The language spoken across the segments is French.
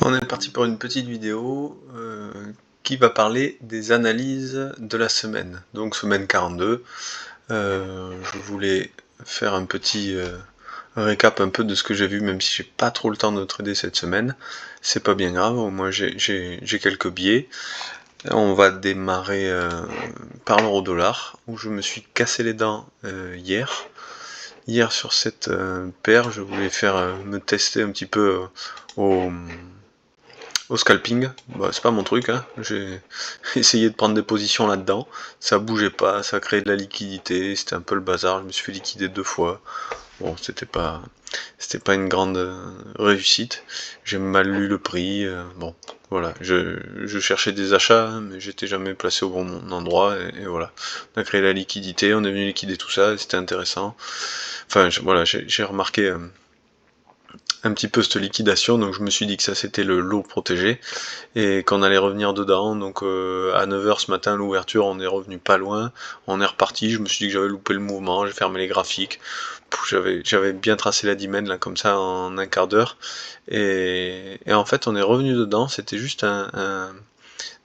On est parti pour une petite vidéo qui va parler des analyses de la semaine, donc semaine 42. Je voulais faire un petit récap un peu de ce que j'ai vu, même si j'ai pas trop le temps de trader cette semaine. C'est pas bien grave, au moins j'ai quelques biais. On va démarrer par l'euro dollar, où je me suis cassé les dents hier. Hier sur cette paire, je voulais me tester un petit peu au scalping. Bah, c'est pas mon truc, hein. J'ai essayé de prendre des positions là-dedans, ça bougeait pas, ça créait de la liquidité, c'était un peu le bazar, je me suis fait liquider 2 fois. Bon, c'était pas une grande réussite. J'ai mal lu le prix. Bon, voilà. Je cherchais des achats, hein, mais j'étais jamais placé au bon endroit. Et voilà. On a créé la liquidité, on est venu liquider tout ça. C'était intéressant. Enfin, voilà, j'ai remarqué un petit peu cette liquidation, donc je me suis dit que ça c'était le lot protégé et qu'on allait revenir dedans. Donc à 9h ce matin, l'ouverture, on est revenu pas loin, on est reparti. Je me suis dit que j'avais loupé le mouvement, j'ai fermé les graphiques. J'avais bien tracé la dimen là comme ça en un quart d'heure et en fait on est revenu dedans. C'était juste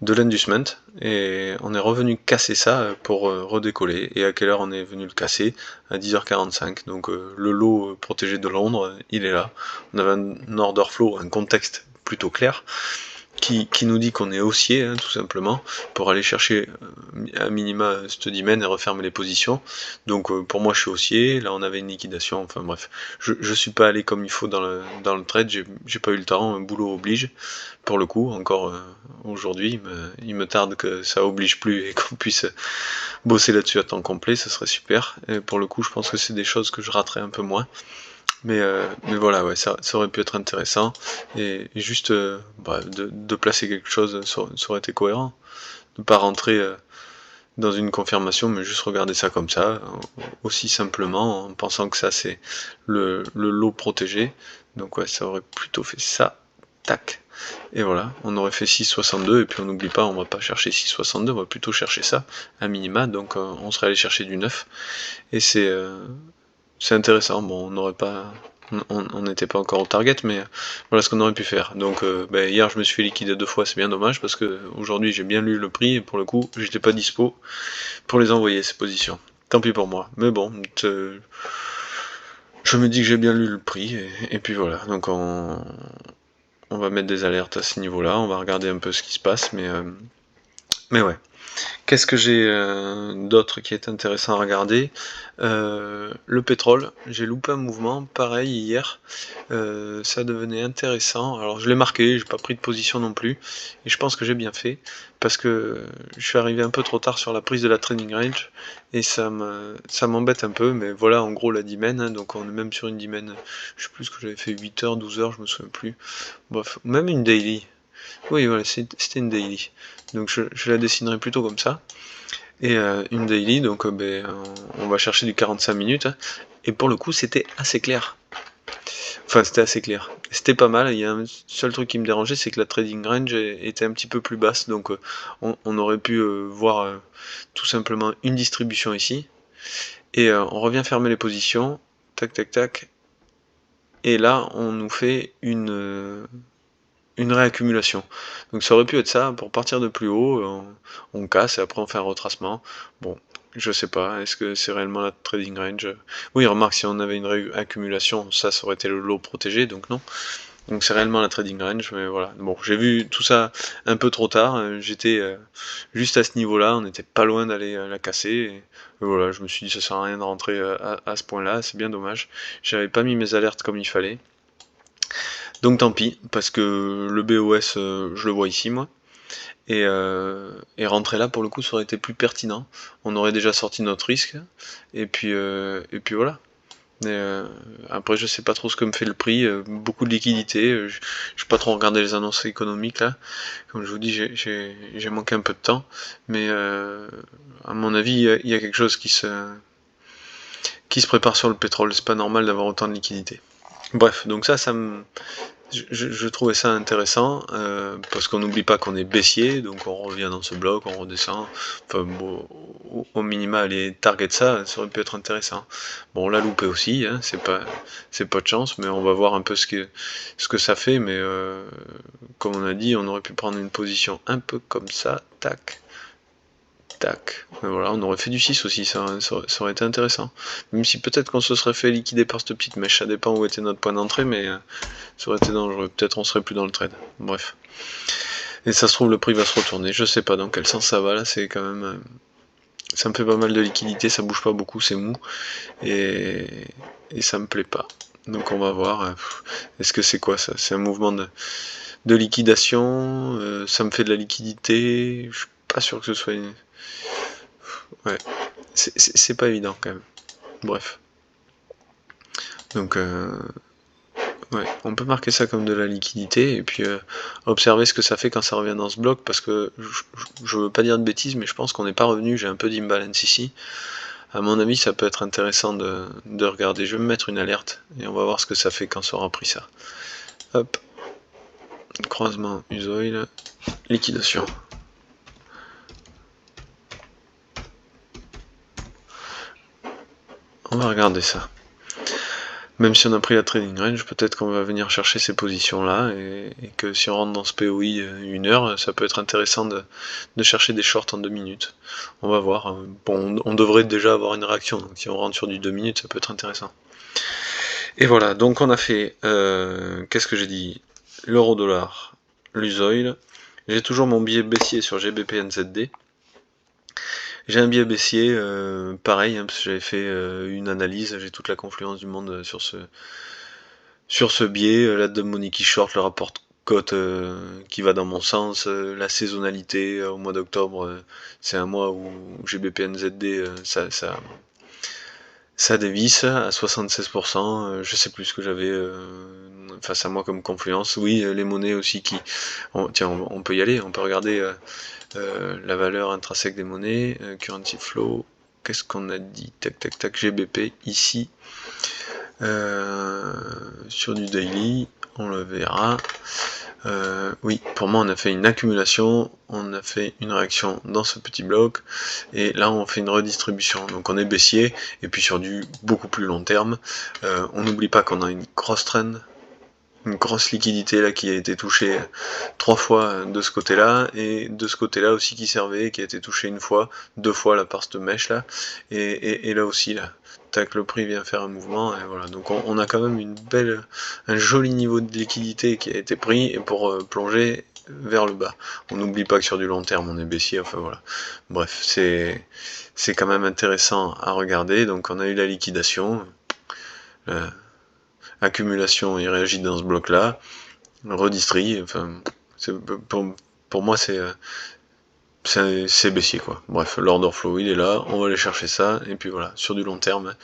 de l'inducement et on est revenu casser ça pour redécoller. Et à quelle heure on est venu le casser? À 10h45. Donc le lot protégé de Londres, il est là. On avait un order flow, un contexte plutôt clair qui nous dit qu'on est haussier, hein, tout simplement, pour aller chercher à minima cette dimen et refermer les positions. Donc pour moi je suis haussier, là on avait une liquidation, enfin bref. Je suis pas allé comme il faut dans le trade, j'ai pas eu le temps, un boulot oblige, pour le coup, encore aujourd'hui, il me tarde que ça oblige plus et qu'on puisse bosser là-dessus à temps complet, ça serait super. Et pour le coup je pense que c'est des choses que je raterai un peu moins. Mais voilà, ouais, ça aurait pu être intéressant. Et juste de placer quelque chose, ça aurait été cohérent. De pas rentrer dans une confirmation, mais juste regarder ça comme ça, aussi simplement, en pensant que ça c'est le lot protégé. Donc ouais, ça aurait plutôt fait ça. Tac. Et voilà, on aurait fait 6,62, et puis on n'oublie pas, on va pas chercher 6,62, on va plutôt chercher ça, à minima, donc on serait allé chercher du 9. Et c'est intéressant. Bon, on n'aurait pas, on n'était pas encore au target, mais voilà ce qu'on aurait pu faire. Donc hier je me suis fait liquider 2 fois, c'est bien dommage parce que aujourd'hui j'ai bien lu le prix et pour le coup j'étais pas dispo pour les envoyer ces positions. Tant pis pour moi. Mais bon, je me dis que j'ai bien lu le prix et puis voilà. Donc on va mettre des alertes à ce niveau-là, on va regarder un peu ce qui se passe, mais ouais. Qu'est-ce que j'ai d'autre qui est intéressant à regarder? Le pétrole, j'ai loupé un mouvement, pareil hier, ça devenait intéressant. Alors je l'ai marqué, j'ai pas pris de position non plus, et je pense que j'ai bien fait, parce que je suis arrivé un peu trop tard sur la prise de la trading range, et ça m'embête un peu, mais voilà en gros la dimen, hein, donc on est même sur une dimen, je sais plus ce que j'avais fait, 8h, 12h, je me souviens plus. Bref, même une daily. Oui, voilà, c'était une daily. Donc je la dessinerai plutôt comme ça. Et une daily, donc on va chercher du 45 minutes. Hein. Et pour le coup, c'était assez clair. Enfin, c'était assez clair. C'était pas mal. Il y a un seul truc qui me dérangeait, c'est que la trading range était un petit peu plus basse. Donc on aurait pu voir tout simplement une distribution ici. Et on revient fermer les positions. Tac, tac, tac. Et là, on nous fait une réaccumulation. Donc ça aurait pu être ça, pour partir de plus haut, on casse et après on fait un retracement. Bon, je sais pas, est-ce que c'est réellement la trading range? Oui, remarque, si on avait une réaccumulation, ça aurait été le lot protégé, donc non. Donc c'est réellement la trading range, mais voilà. Bon, j'ai vu tout ça un peu trop tard, j'étais juste à ce niveau-là, on n'était pas loin d'aller la casser, et voilà, je me suis dit ça sert à rien de rentrer à ce point-là, c'est bien dommage. J'avais pas mis mes alertes comme il fallait. Donc tant pis, parce que le BOS, je le vois ici, moi. Et rentrer là, pour le coup, ça aurait été plus pertinent. On aurait déjà sorti notre risque. Et puis voilà. Après, je sais pas trop ce que me fait le prix. Beaucoup de liquidité. Je pas trop regardé les annonces économiques là. Comme je vous dis, j'ai manqué un peu de temps. Mais à mon avis, il y a quelque chose qui se prépare sur le pétrole. C'est pas normal d'avoir autant de liquidité. Bref, donc ça je trouvais ça intéressant, parce qu'on n'oublie pas qu'on est baissier, donc on revient dans ce bloc, on redescend, enfin bon, au minima aller target ça aurait pu être intéressant. Bon, on l'a loupé aussi, hein, c'est pas de chance, mais on va voir un peu ce que ça fait, mais comme on a dit, on aurait pu prendre une position un peu comme ça, tac, tac, et voilà, on aurait fait du 6 aussi, ça aurait été intéressant. Même si peut-être qu'on se serait fait liquider par cette petite mèche, ça dépend où était notre point d'entrée, mais ça aurait été dangereux, peut-être on serait plus dans le trade, bref. Et ça se trouve le prix va se retourner, je sais pas dans quel sens ça va là, c'est quand même... ça me fait pas mal de liquidité, ça bouge pas beaucoup, c'est mou, et ça me plaît pas. Donc on va voir, est-ce que c'est quoi ça? C'est un mouvement de liquidation, ça me fait de la liquidité, je suis pas sûr que ce soit une... Ouais, c'est pas évident quand même, bref. Donc ouais, on peut marquer ça comme de la liquidité, et puis observer ce que ça fait quand ça revient dans ce bloc, parce que je veux pas dire de bêtises, mais je pense qu'on n'est pas revenu, j'ai un peu d'imbalance ici. À mon avis, ça peut être intéressant de regarder. Je vais me mettre une alerte, et on va voir ce que ça fait quand ça aura pris ça. Hop, croisement, use oil, liquidation. On va regarder ça. Même si on a pris la trading range, peut-être qu'on va venir chercher ces positions-là, et que si on rentre dans ce POI 1 heure, ça peut être intéressant de chercher des shorts en 2 minutes. On va voir. Bon, on devrait déjà avoir une réaction, donc si on rentre sur du 2 minutes, ça peut être intéressant. Et voilà, donc on a fait, qu'est-ce que j'ai dit? L'euro-dollar, l'usoil. J'ai toujours mon billet baissier sur GBP-NZD. J'ai un biais baissier, pareil, hein, parce que j'avais fait une analyse, j'ai toute la confluence du monde sur ce biais, la dumb money qui short, le rapport cote qui va dans mon sens, la saisonnalité au mois d'octobre, c'est un mois où GBP-NZD, ça dévisse à 76%, je sais plus ce que j'avais face à moi comme confluence. Oui, les monnaies aussi qui... tiens, on peut y aller, on peut regarder la valeur intrinsèque des monnaies, currency flow, qu'est-ce qu'on a dit? Tac tac tac, GBP ici, sur du daily, on le verra. Oui, pour moi on a fait une accumulation, on a fait une réaction dans ce petit bloc, et là on fait une redistribution, donc on est baissier, et puis sur du beaucoup plus long terme, on n'oublie pas qu'on a une grosse trend, une grosse liquidité là qui a été touchée 3 fois de ce côté-là, et de ce côté-là aussi qui servait, qui a été touché 1 fois, 2 fois là par cette mèche là, et là aussi là. Tac, le prix vient faire un mouvement, et voilà. Donc on a quand même un joli niveau de liquidité qui a été pris, et pour plonger vers le bas. On n'oublie pas que sur du long terme on est baissier, enfin voilà. Bref, c'est quand même intéressant à regarder. Donc on a eu la liquidation, accumulation, il réagit dans ce bloc là, redistribue, enfin pour moi c'est baissier quoi. Bref, l'order flow il est là, on va aller chercher ça, et puis voilà, sur du long terme,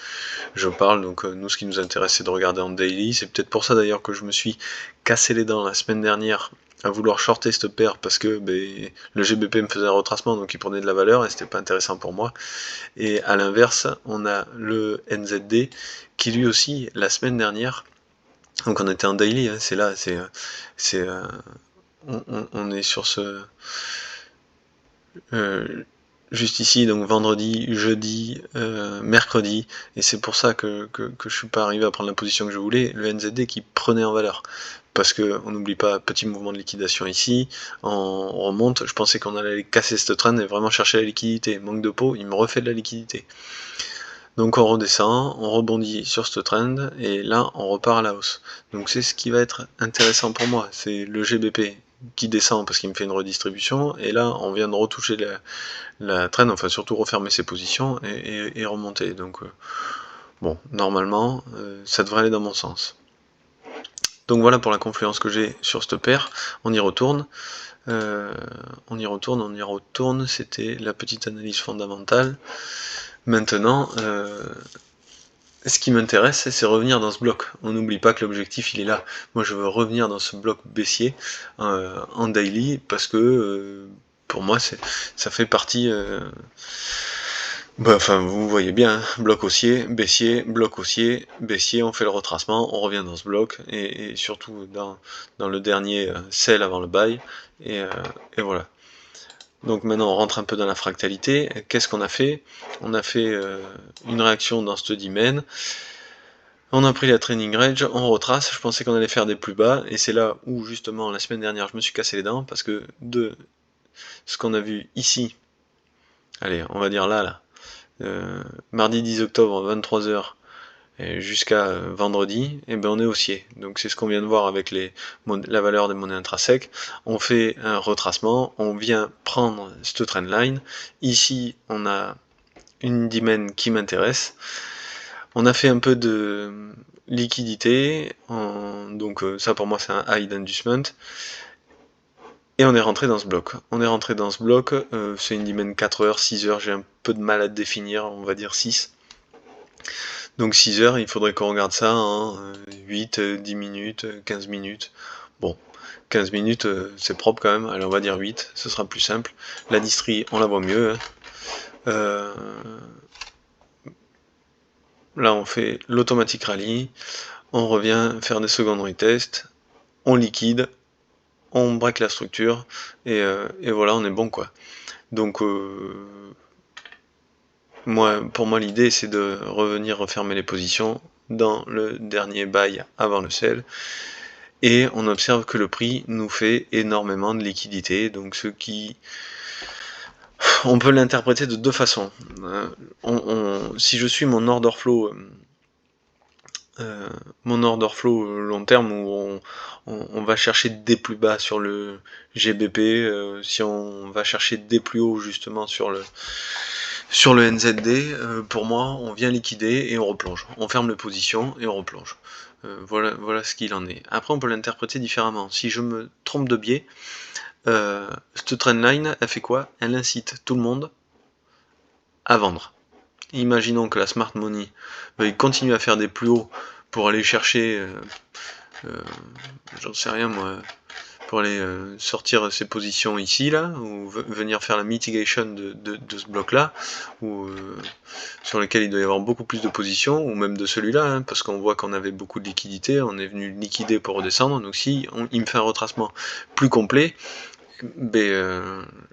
je parle, donc nous ce qui nous intéresse c'est de regarder en daily, c'est peut-être pour ça d'ailleurs que je me suis cassé les dents la semaine dernière à vouloir shorter cette paire, parce que le GBP me faisait un retracement, donc il prenait de la valeur, et c'était pas intéressant pour moi. Et à l'inverse, on a le NZD, qui lui aussi, la semaine dernière, donc on était en daily, hein, c'est là, on est sur ce... juste ici, donc vendredi, jeudi, mercredi, et c'est pour ça que je suis pas arrivé à prendre la position que je voulais, le NZD qui prenait en valeur. Parce que on n'oublie pas, petit mouvement de liquidation ici, on remonte, je pensais qu'on allait casser cette trend et vraiment chercher la liquidité. Manque de peau, il me refait de la liquidité. Donc on redescend, on rebondit sur ce trend, et là on repart à la hausse. Donc c'est ce qui va être intéressant pour moi, c'est le GBP qui descend parce qu'il me fait une redistribution, et là on vient de retoucher la trend, enfin surtout refermer ses positions et remonter. Donc bon, normalement ça devrait aller dans mon sens. Donc voilà pour la confluence que j'ai sur cette paire, on y retourne. C'était la petite analyse fondamentale. Maintenant, ce qui m'intéresse, c'est revenir dans ce bloc. On n'oublie pas que l'objectif, il est là. Moi, je veux revenir dans ce bloc baissier en daily, parce que pour moi, ça fait partie Bah, enfin, vous voyez bien, hein, bloc haussier, bloc haussier, baissier, on fait le retracement, on revient dans ce bloc, et surtout dans le dernier sell avant le buy, et voilà. Donc maintenant on rentre un peu dans la fractalité. Qu'est-ce qu'on a fait? On a fait une réaction dans ce dimen, on a pris la trailing range, on retrace, je pensais qu'on allait faire des plus bas, et c'est là où justement la semaine dernière je me suis cassé les dents, parce que de ce qu'on a vu ici, allez on va dire là, mardi 10 octobre 23h jusqu'à vendredi, et ben on est haussier. Donc c'est ce qu'on vient de voir avec la valeur des monnaies intrinsèques. On fait un retracement, on vient prendre cette trendline. Ici on a une dimen qui m'intéresse. On a fait un peu de liquidité, donc ça pour moi c'est un high d'inducement. Et on est rentré dans ce bloc. C'est une dimen 4 heures, 6 heures, j'ai un peu de mal à définir, on va dire 6. Donc 6 heures, il faudrait qu'on regarde ça en 8, 10 minutes, 15 minutes. Bon, 15 minutes, c'est propre quand même. Allez, on va dire 8, ce sera plus simple. La distrie, on la voit mieux. Hein. Là, on fait l'automatique rally. On revient faire des secondary tests. On liquide. On break la structure. Et voilà, on est bon, quoi. Donc, pour moi, l'idée, c'est de revenir refermer les positions dans le dernier buy avant le sell. Et on observe que le prix nous fait énormément de liquidité, donc ce qui... On peut l'interpréter de deux façons. Si je suis mon order flow long terme, où on va chercher des plus bas sur le GBP, si on va chercher des plus hauts justement sur le NZD, pour moi on vient liquider et on replonge. On ferme les positions et on replonge. Voilà ce qu'il en est. Après on peut l'interpréter différemment. Si je me trompe de biais, cette trendline, elle fait quoi? Elle incite tout le monde à vendre. Imaginons que la smart money veuille continuer à faire des plus hauts pour aller chercher, j'en sais rien moi, pour aller sortir ses positions ici, là, ou venir faire la mitigation de ce bloc-là, ou sur lequel il doit y avoir beaucoup plus de positions, ou même de celui-là, hein, parce qu'on voit qu'on avait beaucoup de liquidité, on est venu liquider pour redescendre, donc si il me fait un retracement plus complet,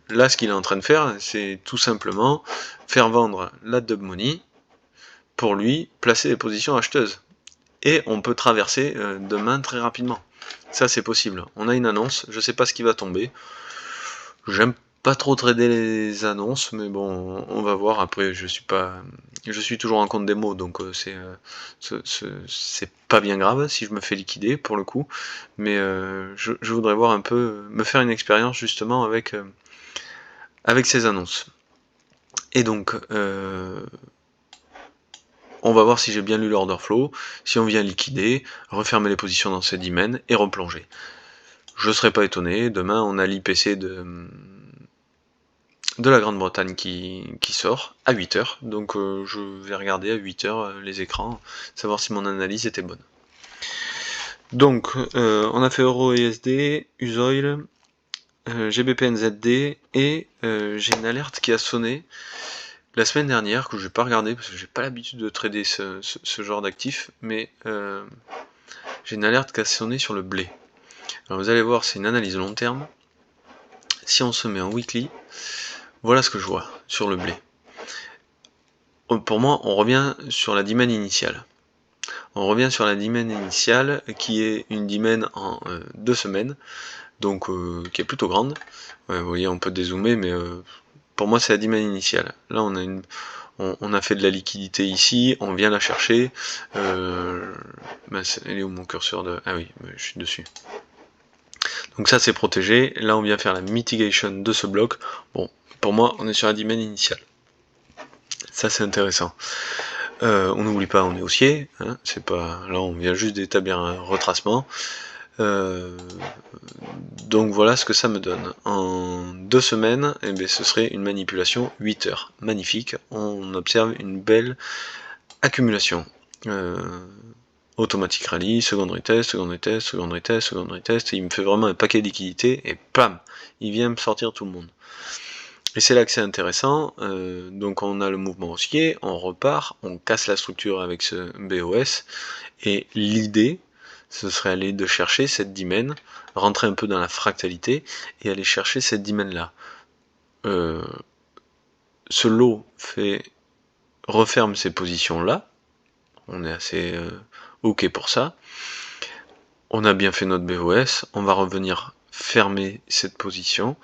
là ce qu'il est en train de faire, c'est tout simplement faire vendre la dub money, pour lui placer des positions acheteuses. Et on peut traverser demain très rapidement. Ça c'est possible. On a une annonce, je sais pas ce qui va tomber. J'aime pas trop trader les annonces, mais bon, on va voir. Après, je suis toujours en compte démo, donc c'est pas bien grave si je me fais liquider pour le coup. Mais je voudrais voir un peu, me faire une expérience justement avec ces annonces. Et donc, on va voir si j'ai bien lu l'order flow, si on vient liquider, refermer les positions dans cette dimen et replonger. Je serais pas étonné, demain on a l'IPC de la Grande-Bretagne qui sort à 8h, donc je vais regarder à 8h les écrans, savoir si mon analyse était bonne. Donc on a fait Euro USD, USOIL, GBP NZD, et j'ai une alerte qui a sonné la semaine dernière, que je n'ai pas regardé parce que j'ai pas l'habitude de trader ce genre d'actifs, mais j'ai une alerte qui a sonné sur le blé. Alors vous allez voir, c'est une analyse long terme. Si on se met en weekly, voilà ce que je vois sur le blé. Pour moi, on revient sur la dimen initiale. On revient sur la dimen initiale qui est une dimen en 2 semaines, donc qui est plutôt grande. Vous voyez, on peut dézoomer, mais pour moi c'est la dimen initiale. Là on a fait de la liquidité ici, on vient la chercher. Elle est où mon curseur de... Ah oui, je suis dessus. Donc ça c'est protégé. Là on vient faire la mitigation de ce bloc. Bon, pour moi on est sur la dimen initiale. Ça c'est intéressant. On n'oublie pas, on est haussier. Hein, c'est pas... Là on vient juste d'établir un retracement. Donc voilà ce que ça me donne. En 2 semaines, eh bien, ce serait une manipulation 8 heures. Magnifique, on observe une belle accumulation. Automatique rallye, secondary test, secondary test, secondary test, secondary test, et il me fait vraiment un paquet de liquidités, et pam, il vient me sortir tout le monde. Et c'est là que c'est intéressant, donc on a le mouvement haussier, on repart, on casse la structure avec ce BOS, et l'idée, ce serait aller de chercher cette dimen, rentrer un peu dans la fractalité, et aller chercher cette dimen-là. Ce lot referme ces positions-là, on est assez ok pour ça, on a bien fait notre BOS, on va revenir fermer cette position,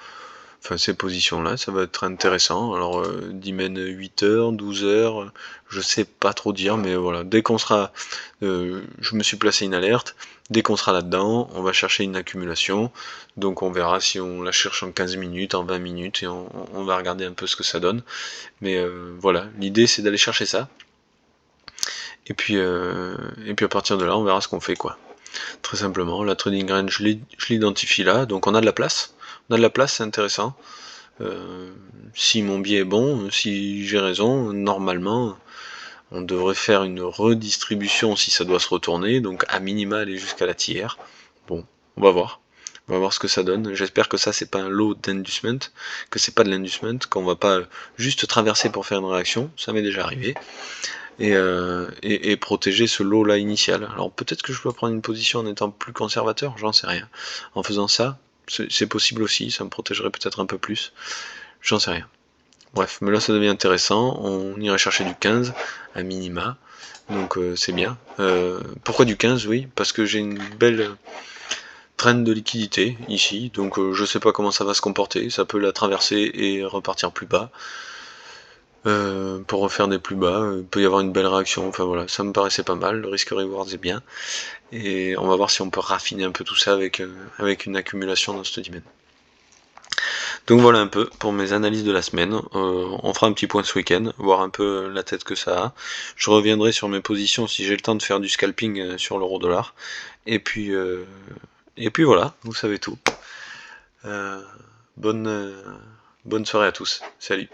enfin ces positions-là, ça va être intéressant. Alors dimen 8 heures, 12 heures, je sais pas trop dire, mais voilà, dès qu'on sera, je me suis placé une alerte, dès qu'on sera là-dedans, on va chercher une accumulation, donc on verra si on la cherche en 15 minutes, en 20 minutes, et on va regarder un peu ce que ça donne. Mais voilà, l'idée c'est d'aller chercher ça, et puis à partir de là, on verra ce qu'on fait, quoi. Très simplement, la trading range, je l'identifie là, donc on a de la place. On a de la place, c'est intéressant. Si mon biais est bon, si j'ai raison, normalement, on devrait faire une redistribution si ça doit se retourner, donc à minima aller jusqu'à la tiers. Bon, on va voir. On va voir ce que ça donne. J'espère que ça, c'est pas un lot d'inducement, que c'est pas de l'inducement, qu'on va pas juste traverser pour faire une réaction. Ça m'est déjà arrivé. Et protéger ce lot là initial. Alors peut-être que je peux prendre une position en étant plus conservateur, j'en sais rien. En faisant ça, c'est possible aussi, ça me protégerait peut-être un peu plus, j'en sais rien. Bref, mais là ça devient intéressant, on irait chercher du 15 à minima, donc c'est bien. Pourquoi du 15? Oui, parce que j'ai une belle traîne de liquidité ici, donc je sais pas comment ça va se comporter, ça peut la traverser et repartir plus bas. Pour refaire des plus bas, il peut y avoir une belle réaction, enfin voilà, ça me paraissait pas mal, le risque reward est bien, et on va voir si on peut raffiner un peu tout ça avec une accumulation dans cette dimen. Donc voilà un peu pour mes analyses de la semaine, on fera un petit point ce week-end, voir un peu la tête que ça a, je reviendrai sur mes positions si j'ai le temps de faire du scalping sur l'euro-dollar, et puis voilà, vous savez tout. Bonne soirée à tous, salut.